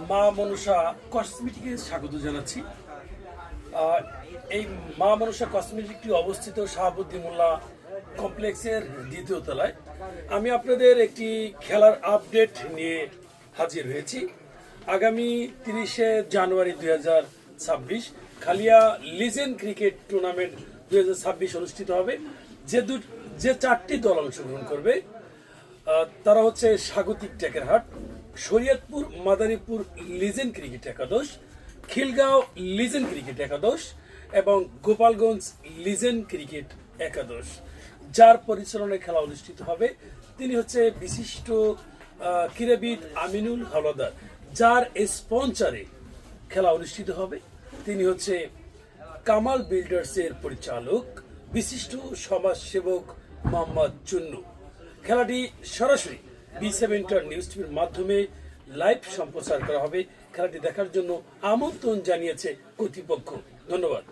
মা মনসা কসমেটিকে স্বাগত জানাচ্ছি। এই মা মনসা কসমেটিকটি অবস্থিত শাহাবুদ্দিন মোল্লা কমপ্লেক্সের দ্বিতীয় তলায়। আমি আপনাদের একটি খেলার আপডেট নিয়ে হাজির হয়েছি। আগামী 30শে জানুয়ারি 2026 খালিয়া লিজেন্ড ক্রিকেট টুর্নামেন্ট 2026 অনুষ্ঠিত হবে। যে চারটি দল অংশগ্রহণ করবে তারা হচ্ছে স্বাগতিক টেকেরহাট, শরীয়তপুর মাদারীপুর লিজেন্ড ক্রিকেট একাদশ, খিলগাঁও লিজেন্ড ক্রিকেট একাদশ এবং গোপালগঞ্জ লিজেন্ড ক্রিকেট একাদশ। যার পরিচালনায় খেলা অনুষ্ঠিত হবে তিনি হচ্ছে বিশিষ্ট ক্রীড়াবিদ আমিনুল হাওলাদার। যার স্পন্সরে খেলা অনুষ্ঠিত হবে তিনি হচ্ছে কামাল বিল্ডার্সের পরিচালক বিশিষ্ট সমাজসেবক মোহাম্মদ চুন্নু। খেলাটি সরাসরি B7 নিউজ টিভির মাধ্যমে লাইভ সম্প্রচার করা হবে। খেলাটি দেখার জন্য আমন্ত্রণ জানিয়েছে কর্তৃপক্ষ। ধন্যবাদ।